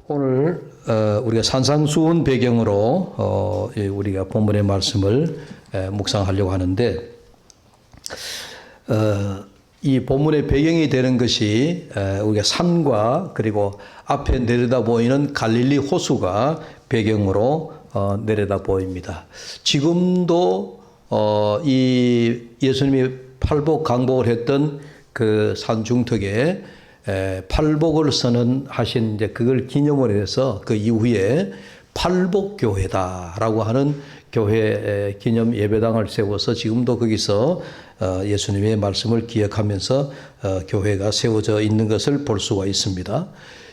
오늘 우리가 산상수훈 배경으로 우리가 본문의 말씀을 묵상하려고 하는데 이 본문의 배경이 되는 것이 우리가 산과 그리고 앞에 내려다 보이는 갈릴리 호수가 배경으로 내려다 보입니다. 지금도 이 예수님이 팔복 강복을 했던 그 산 중턱에 팔복을 선언하신 이제 그걸 기념을 해서 그 이후에 팔복교회다라고 하는 교회 기념 예배당을 세워서 지금도 거기서 예수님의 말씀을 기억하면서 교회가 세워져 있는 것을 볼 수가 있습니다.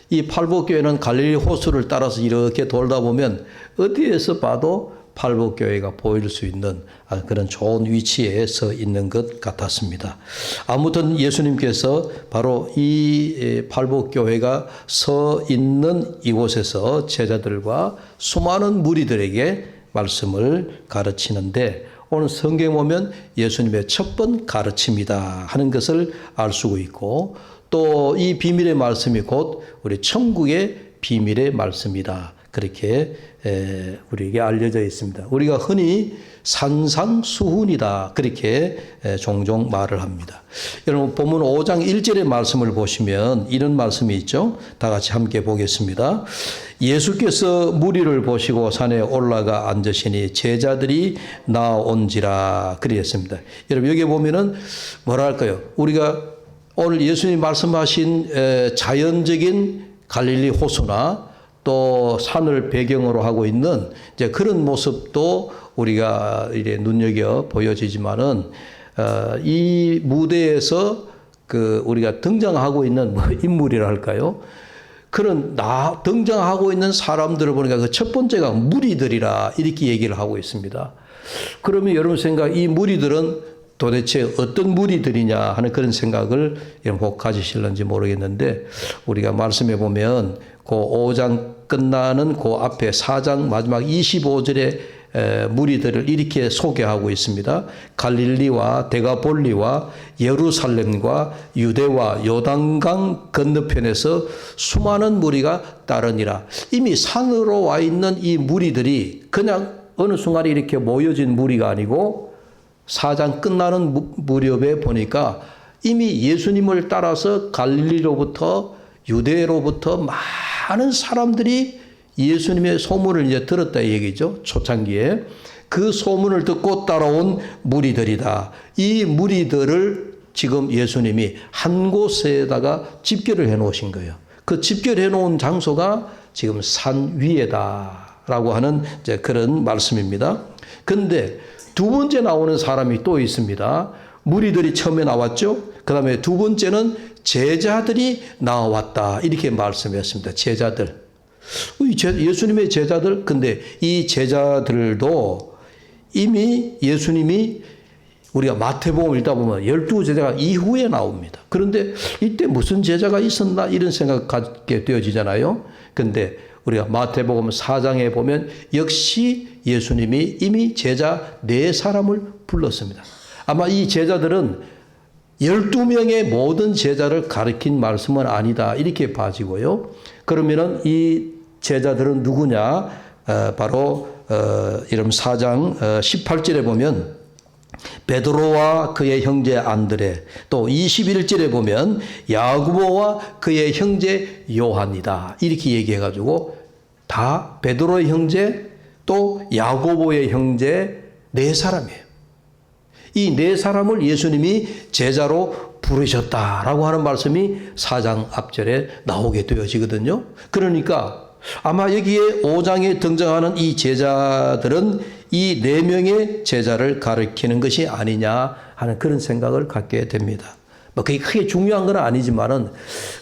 이 팔복교회는 갈릴리 호수를 따라서 이렇게 돌다 보면 어디에서 봐도 팔복교회가 보일 수 있는 그런 좋은 위치에 서 있는 것 같았습니다. 아무튼 예수님께서 바로 이 팔복교회가 서 있는 이곳에서 제자들과 수많은 무리들에게 말씀을 가르치는데 오늘 성경에 보면 예수님의 첫 번 가르침이다 하는 것을 알 수가 있고 또 이 비밀의 말씀이 곧 우리 천국의 비밀의 말씀이다. 그렇게 우리에게 알려져 있습니다. 우리가 흔히 산상수훈이다 그렇게 종종 말을 합니다. 여러분 본문 5장 1절의 말씀을 보시면 이런 말씀이 있죠. 다 같이 함께 보겠습니다. 예수께서 무리를 보시고 산에 올라가 앉으시니 제자들이 나온지라 그랬습니다. 여러분 여기 보면은 뭐랄까요? 우리가 오늘 예수님 말씀하신 자연적인 갈릴리 호수나 또 산을 배경으로 하고 있는 이제 그런 모습도 우리가 이제 눈여겨 보여지지만은 이 무대에서 그 우리가 등장하고 있는 인물이라 할까요? 그런 등장하고 있는 사람들을 보니까 그 첫 번째가 무리들이라 이렇게 얘기를 하고 있습니다. 그러면 여러분 생각 이 무리들은 도대체 어떤 무리들이냐 하는 그런 생각을 꼭 가지실런지 모르겠는데 우리가 말씀해 보면 그 5장 끝나는 그 앞에 4장 마지막 25절에 무리들을 이렇게 소개하고 있습니다. 갈릴리와 데가볼리와 예루살렘과 유대와 요단강 건너편에서 수많은 무리가 따르니라. 이미 산으로 와 있는 이 무리들이 그냥 어느 순간에 이렇게 모여진 무리가 아니고 4장 끝나는 무렵에 보니까 이미 예수님을 따라서 갈릴리로부터 유대로부터 많은 사람들이 예수님의 소문을 이제 들었다 이 얘기죠. 초창기에. 그 소문을 듣고 따라온 무리들이다. 이 무리들을 지금 예수님이 한 곳에다가 집결을 해 놓으신 거예요. 그 집결해 놓은 장소가 지금 산 위에다라고 하는 이제 그런 말씀입니다. 근데 두 번째 나오는 사람이 또 있습니다. 무리들이 처음에 나왔죠. 그 다음에 두 번째는 제자들이 나왔다. 이렇게 말씀했습니다. 제자들. 예수님의 제자들. 근데 이 제자들도 이미 예수님이 우리가 마태복음 읽다 보면 12제자가 이후에 나옵니다. 그런데 이때 무슨 제자가 있었나 이런 생각 갖게 되어지잖아요. 근데 우리가 마태복음 4장에 보면 역시 예수님이 이미 제자 4사람을 불렀습니다. 아마 이 제자들은 12명의 모든 제자를 가르친 말씀은 아니다. 이렇게 봐지고요. 그러면은 이 제자들은 누구냐? 바로 이름 4장 18절에 보면 베드로와 그의 형제 안드레, 또 21절에 보면 야고보와 그의 형제 요한이다. 이렇게 얘기해가지고 다 베드로의 형제 또 야고보의 형제 4사람이에요. 이 4사람을 예수님이 제자로 부르셨다라고 하는 말씀이 4장 앞절에 나오게 되어지거든요. 그러니까 아마 여기에 5장에 등장하는 이 제자들은 이 4명의 제자를 가리키는 것이 아니냐 하는 그런 생각을 갖게 됩니다. 그게 크게 중요한 건 아니지만은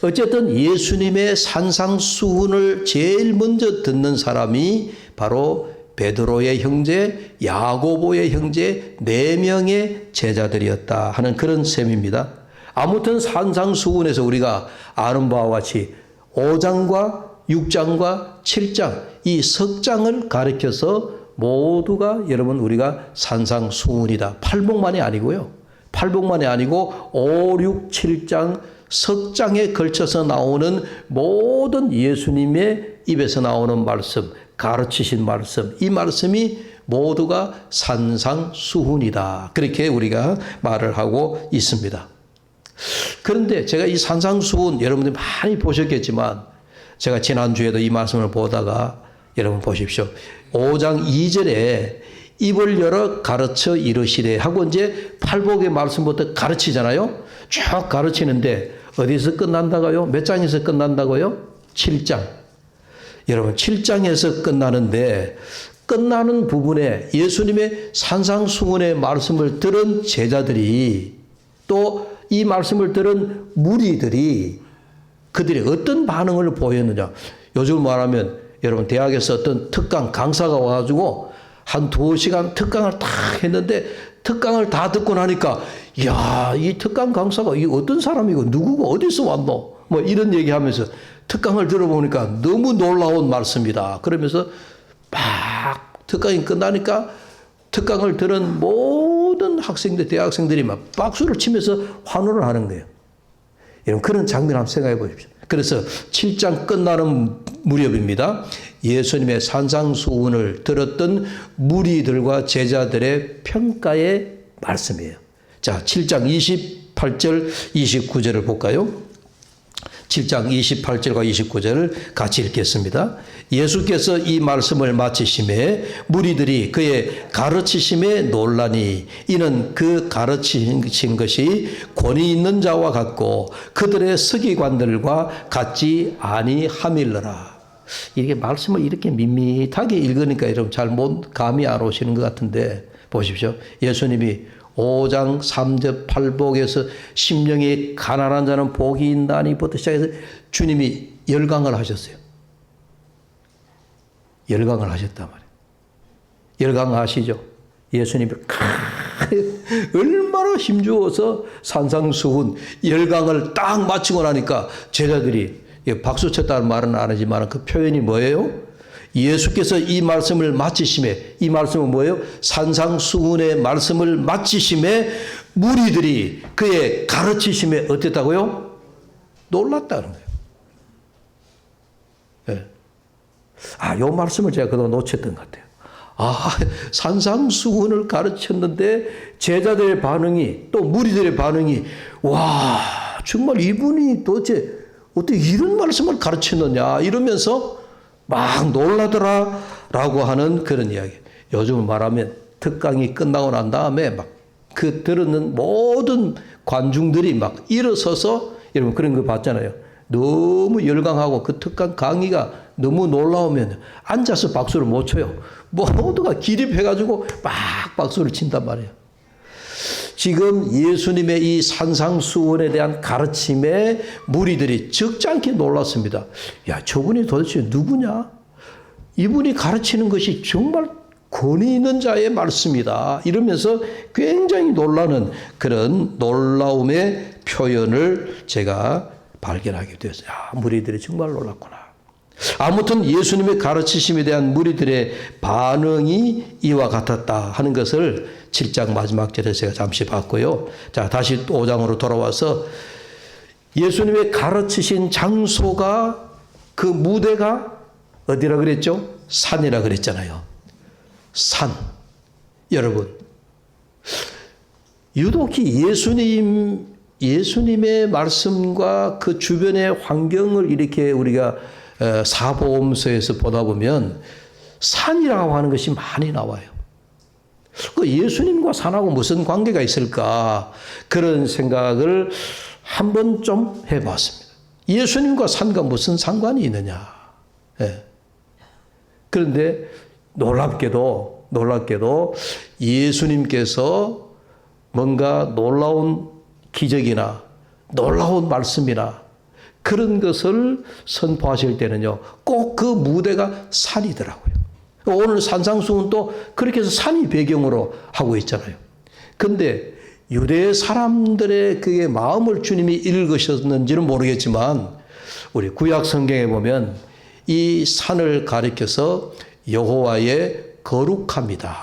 어쨌든 예수님의 산상수훈을 제일 먼저 듣는 사람이 바로 베드로의 형제, 야고보의 형제 4명의 제자들이었다 하는 그런 셈입니다. 아무튼 산상수훈에서 우리가 아는 바와 같이 5장과 6장과 7장 이 석장을 가리켜서 모두가 여러분 우리가 산상수훈이다. 팔복만이 아니고요. 팔복만이 아니고 5, 6, 7장 석 장에 걸쳐서 나오는 모든 예수님의 입에서 나오는 말씀, 가르치신 말씀, 이 말씀이 모두가 산상수훈이다. 그렇게 우리가 말을 하고 있습니다. 그런데 제가 이 산상수훈 여러분들이 많이 보셨겠지만 제가 지난주에도 이 말씀을 보다가 여러분 보십시오. 5장 2절에 입을 열어 가르쳐 이르시되 하고 이제 팔복의 말씀부터 가르치잖아요. 쭉 가르치는데 어디서 끝난다고요? 몇 장에서 끝난다고요? 7장. 여러분 7장에서 끝나는데 끝나는 부분에 예수님의 산상수훈의 말씀을 들은 제자들이 또 이 말씀을 들은 무리들이 그들이 어떤 반응을 보였느냐. 요즘 말하면 여러분 대학에서 어떤 특강 강사가 와가지고 한 2시간 특강을 다 했는데 특강을 다 듣고 나니까 야, 이 특강 강사가 이 어떤 사람이고 누구고 어디서 왔노? 뭐 이런 얘기하면서 특강을 들어보니까 너무 놀라운 말씀이다. 그러면서 막 특강이 끝나니까 특강을 들은 모든 학생들, 대학생들이 막 박수를 치면서 환호를 하는 거예요. 여러분 그런 장면 한번 생각해 보십시오. 그래서 7장 끝나는 무렵입니다. 예수님의 산상수훈을 들었던 무리들과 제자들의 평가의 말씀이에요. 자, 7장 28절, 29절을 볼까요? 7장 28절과 29절을 같이 읽겠습니다. 예수께서 이 말씀을 마치심에 무리들이 그의 가르치심에 놀라니 이는 그 가르치신 것이 권위 있는 자와 같고 그들의 서기관들과 같지 아니함일러라. 이게 말씀을 이렇게 밋밋하게 읽으니까 여러분 잘 못 감이 안 오시는 것 같은데 보십시오. 예수님이 5장 3절 8복에서 심령이 가난한 자는 복이 있나니부터 시작해서 주님이 열강을 하셨어요. 열강을 하셨단 말이에요. 열강하시죠. 예수님이 얼마나 힘주어서 산상수훈 열강을 딱 마치고 나니까 제자들이 박수 쳤다는 말은 안 하지만 그 표현이 뭐예요? 예수께서 이 말씀을 마치심에, 이 말씀은 뭐예요? 산상수훈의 말씀을 마치심에 무리들이 그의 가르치심에 어땠다고요? 놀랐다는 거예요. 네. 이 말씀을 제가 그동안 놓쳤던 것 같아요. 산상수훈을 가르쳤는데 제자들의 반응이 또 무리들의 반응이 와, 정말 이분이 도대체 어떻게 이런 말씀을 가르쳤느냐 이러면서 막 놀라더라 라고 하는 그런 이야기. 요즘 말하면 특강이 끝나고 난 다음에 막 그 들었는 모든 관중들이 막 일어서서 여러분 그런 거 봤잖아요. 너무 열광하고 그 특강 강의가 너무 놀라우면 앉아서 박수를 못 쳐요. 모두가 기립해가지고 막 박수를 친단 말이에요. 지금 예수님의 이 산상수훈에 대한 가르침에 무리들이 적지 않게 놀랐습니다. 야, 저분이 도대체 누구냐? 이분이 가르치는 것이 정말 권위 있는 자의 말씀이다. 이러면서 굉장히 놀라는 그런 놀라움의 표현을 제가 발견하게 되었어요. 무리들이 정말 놀랐구나. 아무튼 예수님의 가르치심에 대한 무리들의 반응이 이와 같았다 하는 것을 7장 마지막 절에 제가 잠시 봤고요. 자, 다시 또 5장으로 돌아와서 예수님의 가르치신 장소가 그 무대가 어디라 그랬죠? 산이라 그랬잖아요. 산. 여러분, 유독히 예수님의 말씀과 그 주변의 환경을 이렇게 우리가 사보험서에서 보다 보면 산이라고 하는 것이 많이 나와요. 그 예수님과 산하고 무슨 관계가 있을까? 그런 생각을 한번 좀 해봤습니다. 예수님과 산과 무슨 상관이 있느냐? 예. 그런데 놀랍게도 예수님께서 뭔가 놀라운 기적이나 놀라운 말씀이나 그런 것을 선포하실 때는요, 꼭 그 무대가 산이더라고요. 오늘 산상수훈 또 그렇게 해서 산이 배경으로 하고 있잖아요. 근데 유대 사람들의 그의 마음을 주님이 읽으셨는지는 모르겠지만 우리 구약 성경에 보면 이 산을 가리켜서 여호와의 거룩함이다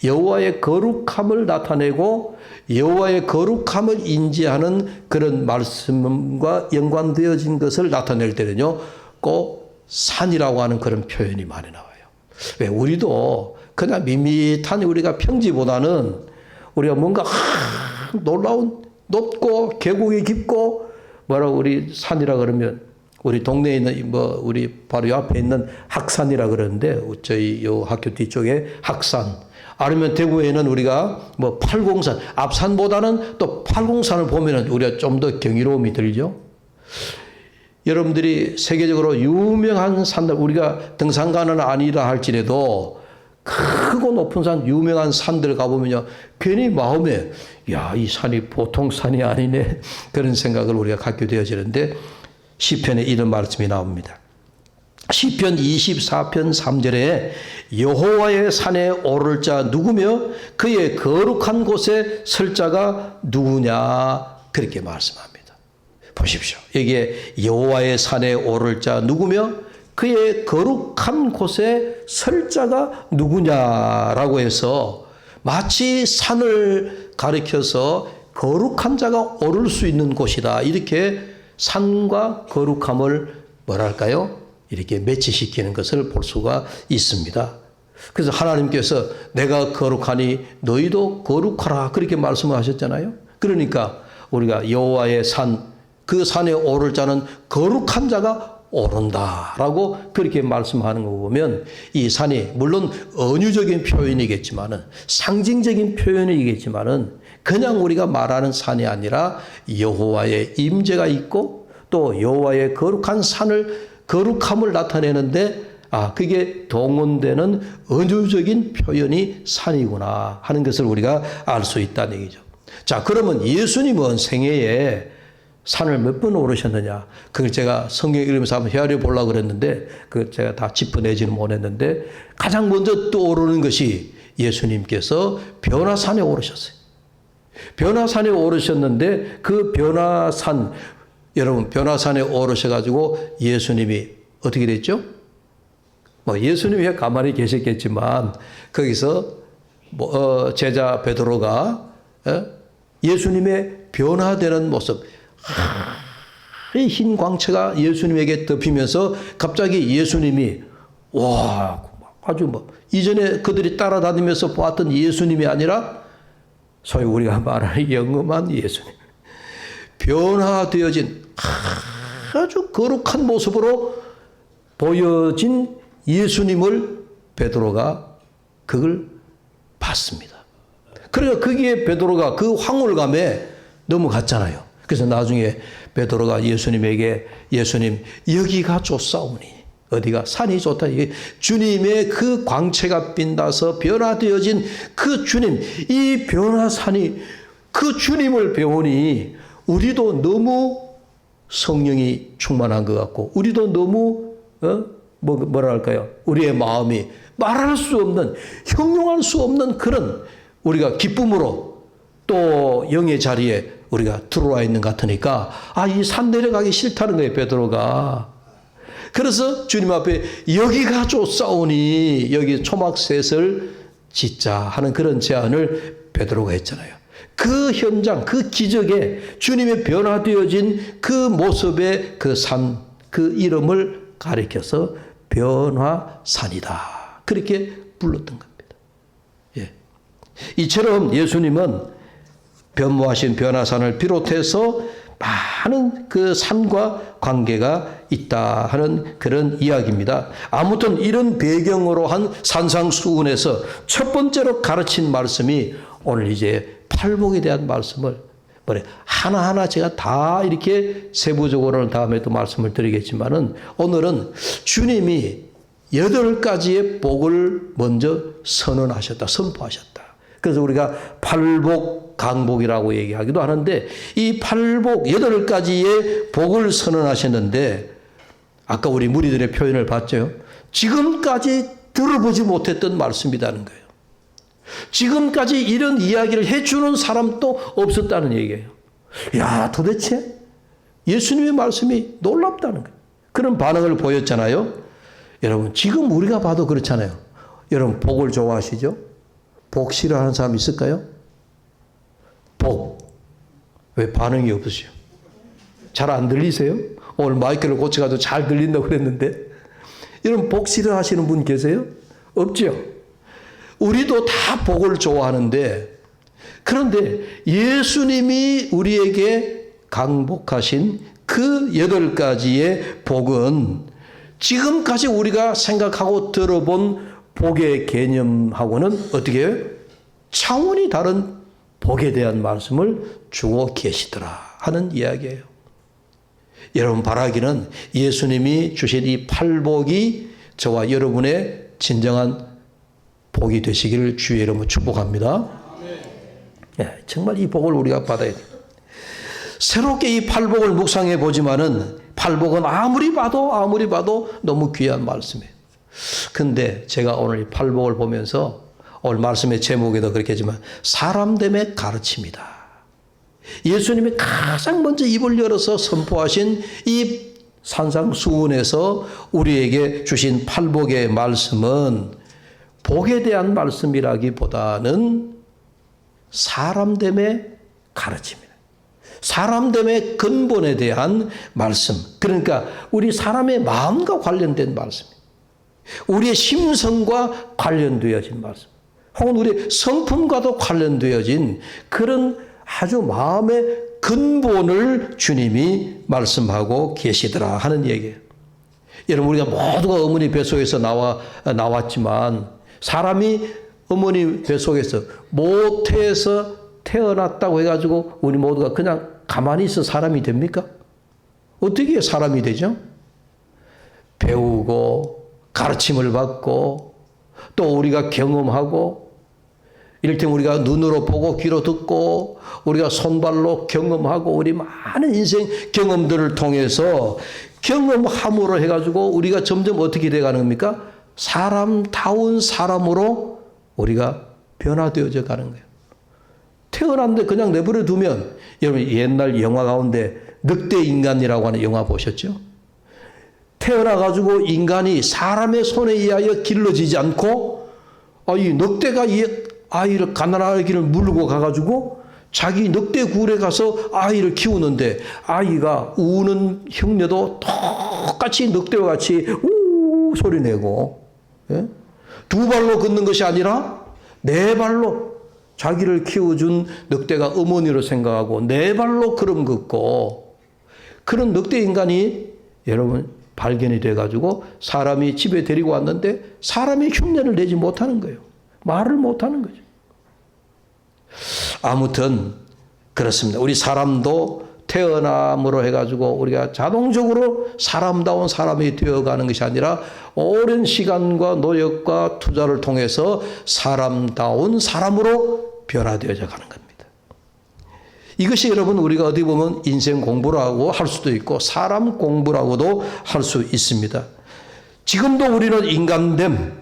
여호와의 거룩함을 나타내고 여호와의 거룩함을 인지하는 그런 말씀과 연관되어진 것을 나타낼 때는요, 꼭 산이라고 하는 그런 표현이 많이 나와요. 왜? 우리도 그냥 밋밋한 우리가 평지보다는 우리가 뭔가 놀라운 높고 계곡이 깊고 뭐라고 우리 산이라 그러면 우리 동네에 있는 우리 바로 옆에 있는 학산이라 그러는데 저희 요 학교 뒤쪽에 학산, 아니면 대구에는 우리가 팔공산, 앞산보다는 또 팔공산을 보면은 우리가 좀 더 경이로움이 들죠. 여러분들이 세계적으로 유명한 산들, 우리가 등산가는 아니라 할지라도 크고 높은 산, 유명한 산들 가보면요, 괜히 마음에 야, 이 산이 보통 산이 아니네, 그런 생각을 우리가 갖게 되어지는데, 시편에 이런 말씀이 나옵니다. 시편 24편 3절에 여호와의 산에 오를 자 누구며 그의 거룩한 곳에 설 자가 누구냐, 그렇게 말씀합니다. 보십시오. 여기에 여호와의 산에 오를 자 누구며 그의 거룩한 곳에 설 자가 누구냐라고 해서 마치 산을 가리켜서 거룩한 자가 오를 수 있는 곳이다, 이렇게 산과 거룩함을 뭐랄까요? 이렇게 매치시키는 것을 볼 수가 있습니다. 그래서 하나님께서 내가 거룩하니 너희도 거룩하라, 그렇게 말씀을 하셨잖아요. 그러니까 우리가 여호와의 산, 그 산에 오를 자는 거룩한 자가 오른다라고 그렇게 말씀하는 거 보면 이 산이 물론 은유적인 표현이겠지만은 상징적인 표현이겠지만은 그냥 우리가 말하는 산이 아니라 여호와의 임재가 있고 또 여호와의 거룩한 산을 거룩함을 나타내는데 그게 동원되는 은유적인 표현이 산이구나 하는 것을 우리가 알 수 있다는 얘기죠. 자, 그러면 예수님은 생애에 산을 몇 번 오르셨느냐? 그걸 제가 성경 읽으면서 한번 헤아려 보려고 그랬는데, 제가 다 짚어내지는 못했는데, 가장 먼저 떠오르는 것이 예수님께서 변화산에 오르셨어요. 변화산에 오르셨는데, 그 변화산, 여러분, 변화산에 오르셔가지고 예수님이 어떻게 됐죠? 예수님이 가만히 계셨겠지만, 거기서 제자 베드로가 예수님의 변화되는 모습, 이 흰 광채가 예수님에게 덮이면서 갑자기 예수님이 아주 이전에 그들이 따라다니면서 보았던 예수님이 아니라 소위 우리가 말하는 영험한 예수님, 변화되어진 아주 거룩한 모습으로 보여진 예수님을 베드로가 그걸 봤습니다. 그러니까 거기에 베드로가 그 황홀감에 넘어갔잖아요. 그래서 나중에 베드로가 예수님에게 예수님 여기가 좋사오니, 어디가? 산이 좋다. 주님의 그 광채가 빛나서 변화되어진 그 주님, 이 변화산이 그 주님을 배우니 우리도 너무 성령이 충만한 것 같고 우리도 너무 뭐랄까요? 우리의 마음이 말할 수 없는, 형용할 수 없는 그런 우리가 기쁨으로 또 영의 자리에 우리가 들어와 있는 것 같으니까 이 산 내려가기 싫다는 거예요, 베드로가. 그래서 주님 앞에 여기가 좋사오니 여기 초막셋을 짓자 하는 그런 제안을 베드로가 했잖아요. 그 현장, 그 기적에 주님의 변화되어진 그 모습의 그 산, 그 이름을 가리켜서 변화산이다, 그렇게 불렀던 겁니다. 예. 이처럼 예수님은 변모하신 변화산을 비롯해서 많은 그 산과 관계가 있다 하는 그런 이야기입니다. 아무튼 이런 배경으로 한 산상수훈에서 첫 번째로 가르친 말씀이 오늘 이제 팔복에 대한 말씀을 하나하나 제가 다 이렇게 세부적으로는 다음에 또 말씀을 드리겠지만은 오늘은 주님이 8가지의 복을 먼저 선언하셨다, 선포하셨다. 그래서 우리가 팔복, 강복이라고 얘기하기도 하는데 이 팔복 8가지의 복을 선언하셨는데 아까 우리 무리들의 표현을 봤죠. 지금까지 들어보지 못했던 말씀이라는 거예요. 지금까지 이런 이야기를 해주는 사람도 없었다는 얘기예요. 야, 도대체 예수님의 말씀이 놀랍다는 거예요. 그런 반응을 보였잖아요. 여러분, 지금 우리가 봐도 그렇잖아요. 여러분, 복을 좋아하시죠? 복 싫어하는 사람 있을까요? 복. 왜 반응이 없으세요? 잘 안 들리세요? 오늘 마이크를 고쳐가지고 잘 들린다고 그랬는데 이런 복 싫어하시는 분 계세요? 없죠? 우리도 다 복을 좋아하는데 그런데 예수님이 우리에게 강복하신 그 8가지의 복은 지금까지 우리가 생각하고 들어본 복의 개념하고는 어떻게 해요? 차원이 다른 복에 대한 말씀을 주고 계시더라 하는 이야기예요. 여러분 바라기는 예수님이 주신 이 팔복이 저와 여러분의 진정한 복이 되시기를 주의 이름으로 축복합니다. 예, 정말 이 복을 우리가 받아야 돼요. 새롭게 이 팔복을 묵상해 보지만은 팔복은 아무리 봐도 너무 귀한 말씀이에요. 근데 제가 오늘 이 팔복을 보면서 오늘 말씀의 제목에도 그렇게 하지만 사람됨의 가르침이다. 예수님이 가장 먼저 입을 열어서 선포하신 이 산상수훈에서 우리에게 주신 팔복의 말씀은 복에 대한 말씀이라기보다는 사람됨의 가르침이다. 사람됨의 근본에 대한 말씀. 그러니까 우리 사람의 마음과 관련된 말씀입니다. 우리의 심성과 관련되어진 말씀. 혹은 우리의 성품과도 관련되어진 그런 아주 마음의 근본을 주님이 말씀하고 계시더라 하는 얘기예요. 여러분 우리가 모두가 어머니 뱃속에서 나왔지만 사람이 어머니 뱃속에서 모태에서 태어났다고 해가지고 우리 모두가 그냥 가만히 있어 사람이 됩니까? 어떻게 사람이 되죠? 배우고 가르침을 받고 또 우리가 경험하고 이를테면 우리가 눈으로 보고 귀로 듣고 우리가 손발로 경험하고 우리 많은 인생 경험들을 통해서 경험함으로 해가지고 우리가 점점 어떻게 돼가는 겁니까? 사람다운 사람으로 우리가 변화되어져 가는 거예요. 태어났는데 그냥 내버려 두면 여러분 옛날 영화 가운데 늑대인간이라고 하는 영화 보셨죠? 태어나가지고 인간이 사람의 손에 의하여 길러지지 않고 이 늑대가 이 아이를 가난하기를 물고 가가지고 자기 늑대 굴에 가서 아이를 키우는데 아이가 우는 흉내도 똑같이 늑대와 같이 우 소리 내고 예? 2발로 걷는 것이 아니라 4발로 자기를 키워준 늑대가 어머니로 생각하고 4발로 걸음 걷고 그런 늑대 인간이 여러분 발견이 돼가지고 사람이 집에 데리고 왔는데 사람이 흉내를 내지 못하는 거예요. 말을 못하는 거죠. 아무튼 그렇습니다. 우리 사람도 태어남으로 해가지고 우리가 자동적으로 사람다운 사람이 되어가는 것이 아니라 오랜 시간과 노력과 투자를 통해서 사람다운 사람으로 변화되어져 가는 겁니다. 이것이 여러분 우리가 어디 보면 인생 공부라고 할 수도 있고 사람 공부라고도 할 수 있습니다. 지금도 우리는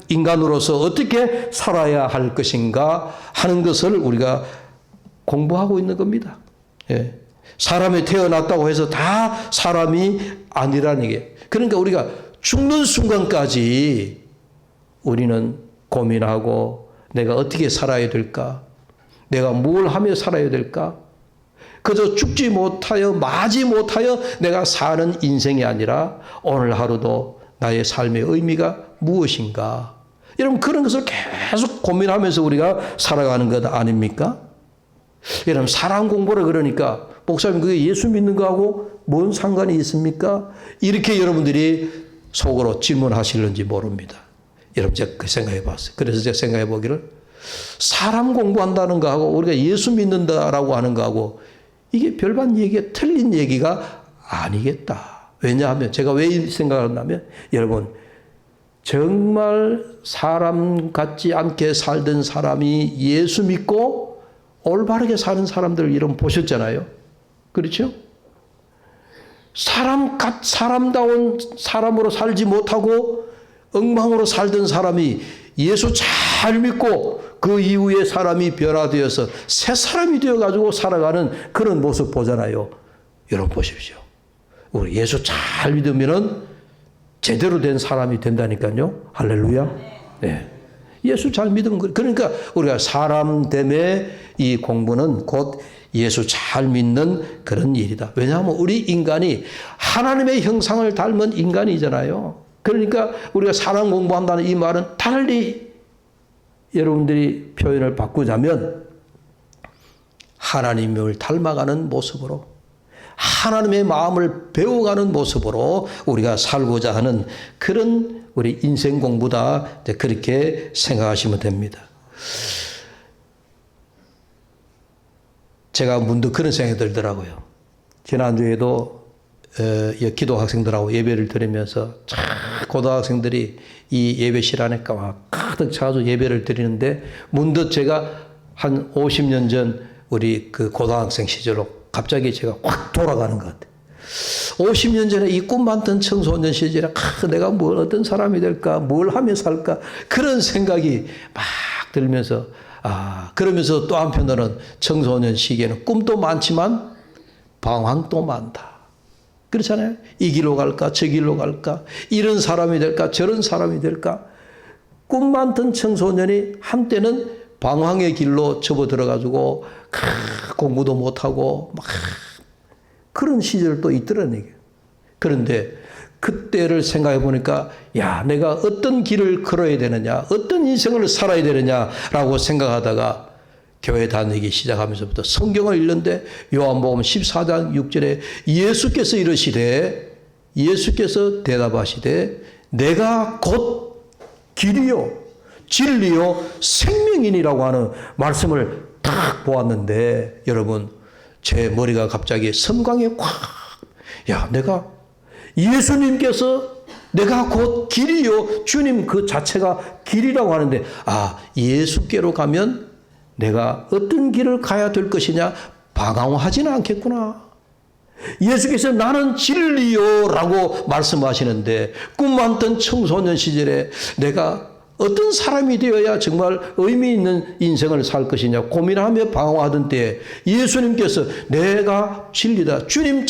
인간으로서 어떻게 살아야 할 것인가 하는 것을 우리가 공부하고 있는 겁니다. 예. 사람이 태어났다고 해서 다 사람이 아니라는 게. 그러니까 우리가 죽는 순간까지 우리는 고민하고 내가 어떻게 살아야 될까? 내가 뭘 하며 살아야 될까? 그저 죽지 못하여 마지 못하여 내가 사는 인생이 아니라 오늘 하루도 나의 삶의 의미가 무엇인가? 여러분 그런 것을 계속 고민하면서 우리가 살아가는 것 아닙니까? 여러분 사람 공부를 그러니까 목사님 그게 예수 믿는 거하고 뭔 상관이 있습니까? 이렇게 여러분들이 속으로 질문하실는지 모릅니다. 여러분 제가 그 생각해 봤어요. 그래서 제가 생각해 보기를 사람 공부한다는 거하고 우리가 예수 믿는다라고 하는 거하고 이게 별반 얘기가 틀린 얘기가 아니겠다. 왜냐하면 제가 왜 이 생각을 했냐면 여러분 정말 사람 같지 않게 살던 사람이 예수 믿고 올바르게 사는 사람들을 여러분 보셨잖아요. 그렇죠? 사람다운 사람으로 살지 못하고 엉망으로 살던 사람이 예수 잘 믿고 그 이후에 사람이 변화되어서 새 사람이 되어가지고 살아가는 그런 모습 보잖아요. 여러분 보십시오. 우리 예수 잘 믿으면은 제대로 된 사람이 된다니까요. 할렐루야. 네. 예수 잘 믿으면 그러니까 우리가 사람됨의 이 공부는 곧 예수 잘 믿는 그런 일이다. 왜냐하면 우리 인간이 하나님의 형상을 닮은 인간이잖아요. 그러니까 우리가 사람 공부한다는 이 말은 달리 여러분들이 표현을 바꾸자면 하나님을 닮아가는 모습으로 하나님의 마음을 배워가는 모습으로 우리가 살고자 하는 그런 우리 인생 공부다. 그렇게 생각하시면 됩니다. 제가 문득 그런 생각이 들더라고요. 지난주에도 기도 학생들하고 예배를 드리면서 고등학생들이 이 예배 시간에 가득 차서 예배를 드리는데 문득 제가 한 50년 전 우리 그 고등학생 시절로 갑자기 제가 확 돌아가는 것 같아요. 50년 전에 이 꿈 많던 청소년 시절에 내가 어떤 사람이 될까, 뭘 하며 살까 그런 생각이 막 들면서 그러면서 또 한편으로는 청소년 시기에는 꿈도 많지만 방황도 많다. 그렇잖아요. 이 길로 갈까 저 길로 갈까 이런 사람이 될까 저런 사람이 될까. 꿈 많던 청소년이 한때는 방황의 길로 접어들어가지고 공부도 못하고 막 그런 시절도 있더라는 얘기예요. 그런데 그때를 생각해 보니까 내가 어떤 길을 걸어야 되느냐 어떤 인생을 살아야 되느냐라고 생각하다가 교회 다니기 시작하면서부터 성경을 읽는데 요한복음 14장 6절에 예수께서 이르시되 예수께서 대답하시되 내가 곧 길이요 진리요 생명이니라고 하는 말씀을 딱 보았는데 여러분 제 머리가 갑자기 섬광에 내가 예수님께서 내가 곧 길이요 주님 그 자체가 길이라고 하는데 예수께로 가면 내가 어떤 길을 가야 될 것이냐 방황하지는 않겠구나. 예수께서 나는 진리요 라고 말씀하시는데 꿈 많던 청소년 시절에 내가 어떤 사람이 되어야 정말 의미 있는 인생을 살 것이냐 고민하며 방황하던 때에 예수님께서 내가 진리다. 주님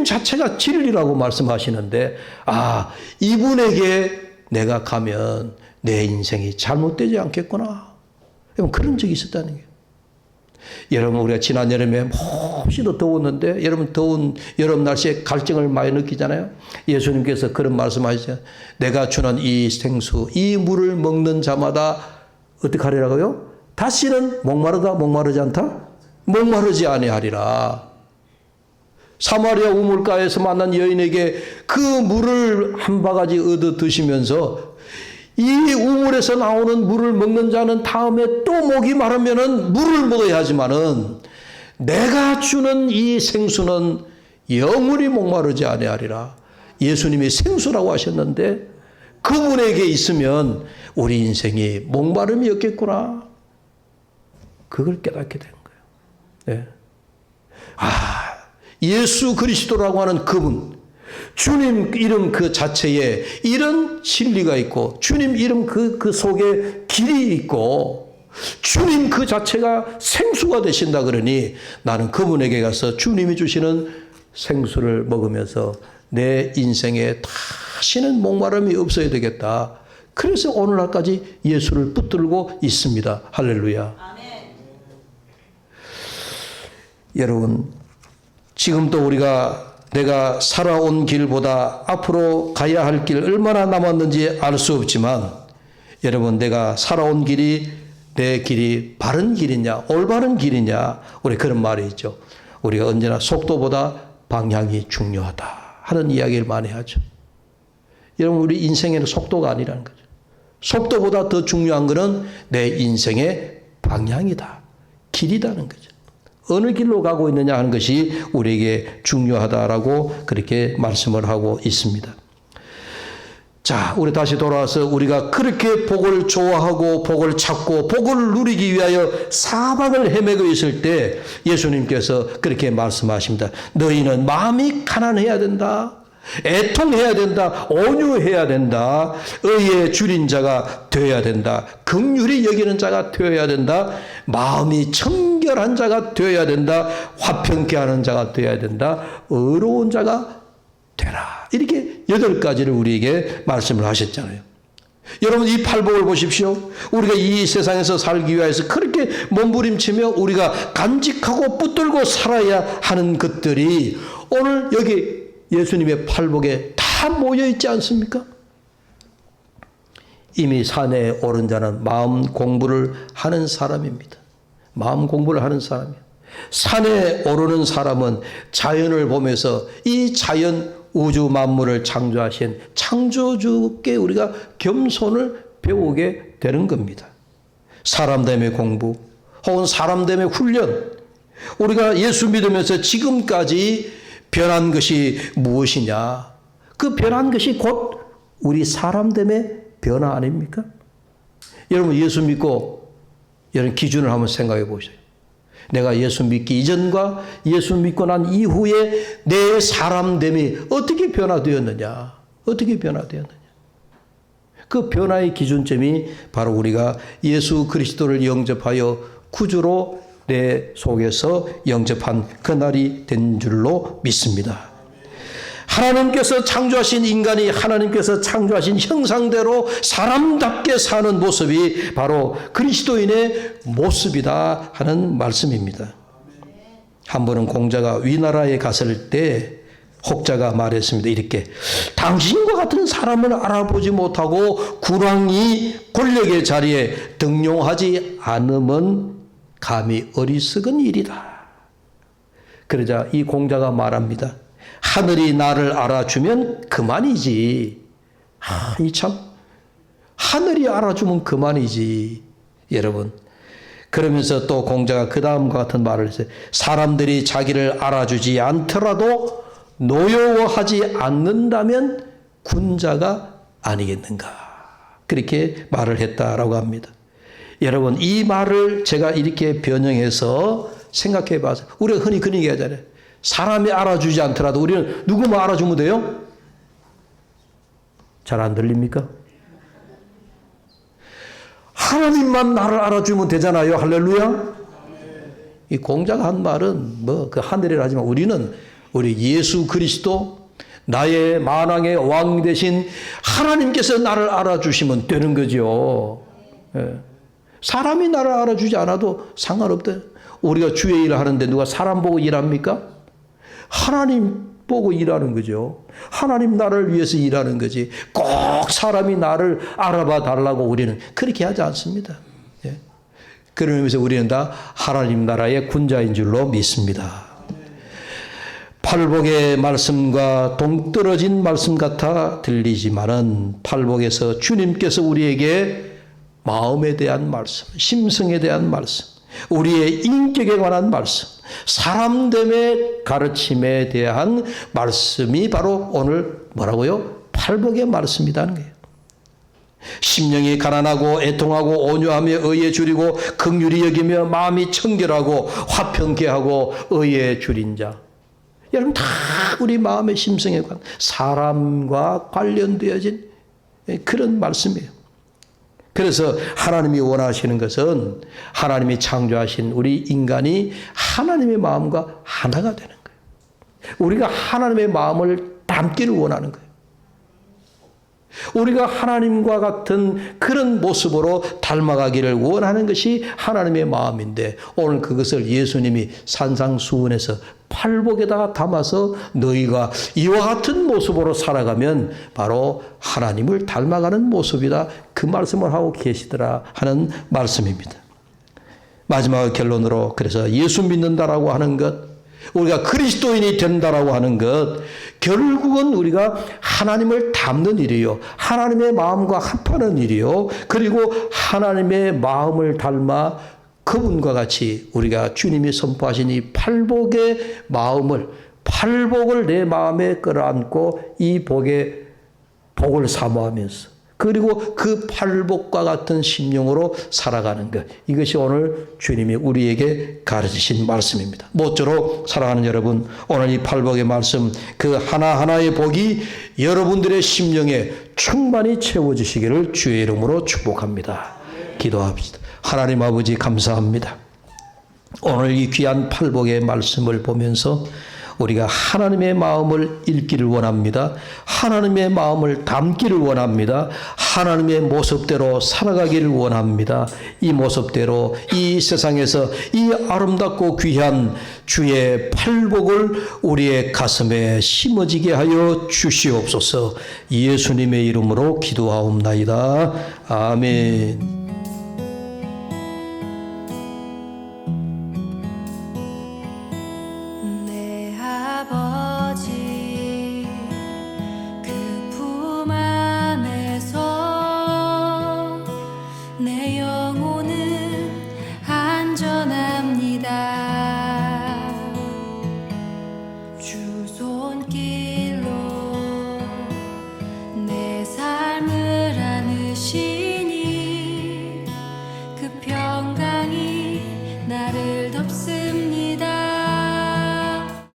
자체가 진리라고 말씀하시는데 이분에게 내가 가면 내 인생이 잘못되지 않겠구나. 그런 적이 있었다는 거예요. 여러분 우리가 지난 여름에 몹시도 더웠는데 여러분 더운 여름 날씨에 갈증을 많이 느끼잖아요. 예수님께서 그런 말씀하시죠. 내가 주는 이 생수 이 물을 먹는 자마다 어떻게 하리라고요? 다시는 목마르지 않다? 목마르지 아니하리라. 사마리아 우물가에서 만난 여인에게 그 물을 한 바가지 얻어 드시면서 이 우물에서 나오는 물을 먹는 자는 다음에 또 목이 마르면은 물을 먹어야 하지만은 내가 주는 이 생수는 영원히 목마르지 아니하리라. 예수님이 생수라고 하셨는데 그분에게 있으면 우리 인생이 목마름이 없겠구나. 그걸 깨닫게 된 거예요. 예수 그리스도라고 하는 그분, 주님 이름 그 자체에 이런 진리가 있고 주님 이름 그 속에 길이 있고 주님 그 자체가 생수가 되신다 그러니 나는 그분에게 가서 주님이 주시는 생수를 먹으면서 내 인생에 다시는 목마름이 없어야 되겠다. 그래서 오늘날까지 예수를 붙들고 있습니다. 할렐루야. 아멘. 여러분 지금도 내가 살아온 길보다 앞으로 가야 할 길 얼마나 남았는지 알 수 없지만 여러분 내가 살아온 길이 내 길이 바른 길이냐 올바른 길이냐 우리 그런 말이 있죠. 우리가 언제나 속도보다 방향이 중요하다 하는 이야기를 많이 하죠. 여러분 우리 인생에는 속도가 아니라는 거죠. 속도보다 더 중요한 것은 내 인생의 방향이다. 길이다는 거죠. 어느 길로 가고 있느냐 하는 것이 우리에게 중요하다라고 그렇게 말씀을 하고 있습니다. 자, 우리 다시 돌아와서 우리가 그렇게 복을 좋아하고 복을 찾고 복을 누리기 위하여 사방을 헤매고 있을 때 예수님께서 그렇게 말씀하십니다. 너희는 마음이 가난해야 된다. 애통해야 된다. 온유해야 된다. 의에 줄인 자가 되어야 된다. 긍휼히 여기는 자가 되어야 된다. 마음이 청결한 자가 되어야 된다. 화평케 하는 자가 되어야 된다. 의로운 자가 되라. 이렇게 8가지를 우리에게 말씀을 하셨잖아요. 여러분 이 팔복을 보십시오. 우리가 이 세상에서 살기 위해서 그렇게 몸부림치며 우리가 간직하고 붙들고 살아야 하는 것들이 오늘 여기 예수님의 팔복에 다 모여 있지 않습니까? 이미 산에 오른 자는 마음 공부를 하는 사람입니다. 마음 공부를 하는 사람이에요. 산에 오르는 사람은 자연을 보면서 이 자연 우주 만물을 창조하신 창조주께 우리가 겸손을 배우게 되는 겁니다. 사람됨의 공부 혹은 사람됨의 훈련, 우리가 예수 믿으면서 지금까지 변한 것이 무엇이냐? 그 변한 것이 곧 우리 사람됨의 변화 아닙니까? 여러분 예수 믿고 이런 기준을 한번 생각해 보세요. 내가 예수 믿기 이전과 예수 믿고 난 이후에 내 사람됨이 어떻게 변화되었느냐? 어떻게 변화되었느냐? 그 변화의 기준점이 바로 우리가 예수 그리스도를 영접하여 구주로 내 속에서 영접한 그날이 된 줄로 믿습니다. 하나님께서 창조하신 인간이 하나님께서 창조하신 형상대로 사람답게 사는 모습이 바로 그리스도인의 모습이다 하는 말씀입니다. 한 번은 공자가 위나라에 갔을 때 혹자가 말했습니다. 이렇게 당신과 같은 사람을 알아보지 못하고 구랑이 권력의 자리에 등용하지 않으면 감히 어리석은 일이다. 그러자 이 공자가 말합니다. 하늘이 나를 알아주면 그만이지. 이 참 하늘이 알아주면 그만이지. 여러분 그러면서 또 공자가 그 다음과 같은 말을 했어요. 사람들이 자기를 알아주지 않더라도 노여워하지 않는다면 군자가 아니겠는가. 그렇게 말을 했다라고 합니다. 여러분 이 말을 제가 이렇게 변형해서 생각해 봐서 우리가 흔히 그런 얘기 하잖아요. 사람이 알아주지 않더라도 우리는 누구만 알아주면 돼요? 잘 안 들립니까? 하나님만 나를 알아주면 되잖아요. 할렐루야. 이 공자가 한 말은 뭐 그 하늘이라 하지만 우리는 우리 예수 그리스도 나의 만왕의 왕 되신 하나님께서 나를 알아주시면 되는 거죠. 예. 사람이 나를 알아주지 않아도 상관없대. 우리가 주의 일을 하는데 누가 사람 보고 일합니까? 하나님 보고 일하는 거죠. 하나님 나를 위해서 일하는 거지. 꼭 사람이 나를 알아봐 달라고 우리는 그렇게 하지 않습니다. 예. 그런 의미에서 우리는 다 하나님 나라의 군자인 줄로 믿습니다. 팔복의 말씀과 동떨어진 말씀 같아 들리지만은 팔복에서 주님께서 우리에게 마음에 대한 말씀, 심성에 대한 말씀, 우리의 인격에 관한 말씀, 사람됨의 가르침에 대한 말씀이 바로 오늘 뭐라고요? 팔복의 말씀이라는 거예요. 심령이 가난하고 애통하고 온유하며 의에 줄이고 긍휼히 여기며 마음이 청결하고 화평케하고 의에 줄인 자. 여러분 다 우리 마음의 심성에 관한 사람과 관련되어진 그런 말씀이에요. 그래서 하나님이 원하시는 것은 하나님이 창조하신 우리 인간이 하나님의 마음과 하나가 되는 거예요. 우리가 하나님의 마음을 담기를 원하는 거예요. 우리가 하나님과 같은 그런 모습으로 닮아가기를 원하는 것이 하나님의 마음인데 오늘 그것을 예수님이 산상수훈에서 팔복에다가 담아서 너희가 이와 같은 모습으로 살아가면 바로 하나님을 닮아가는 모습이다. 그 말씀을 하고 계시더라 하는 말씀입니다. 마지막 결론으로 그래서 예수 믿는다라고 하는 것, 우리가 그리스도인이 된다라고 하는 것, 결국은 우리가 하나님을 닮는 일이요. 하나님의 마음과 합하는 일이요. 그리고 하나님의 마음을 닮아 그분과 같이 우리가 주님이 선포하신 이 팔복의 마음을, 팔복을 내 마음에 끌어안고 이 복을 사모하면서 그리고 그 팔복과 같은 심령으로 살아가는 것. 이것이 오늘 주님이 우리에게 가르치신 말씀입니다. 모쪼록 사랑하는 여러분, 오늘 이 팔복의 말씀 그 하나하나의 복이 여러분들의 심령에 충만히 채워지시기를 주의 이름으로 축복합니다. 기도합시다. 하나님 아버지 감사합니다. 오늘 이 귀한 팔복의 말씀을 보면서 우리가 하나님의 마음을 읽기를 원합니다. 하나님의 마음을 담기를 원합니다. 하나님의 모습대로 살아가기를 원합니다. 이 모습대로 이 세상에서 이 아름답고 귀한 주의 팔복을 우리의 가슴에 심어지게 하여 주시옵소서. 예수님의 이름으로 기도하옵나이다. 아멘. 내 아버지 그 품 안에서 내 영혼은 안전합니다. 주 손길로 내 삶을 안으시니 그 평강이 나를 덮으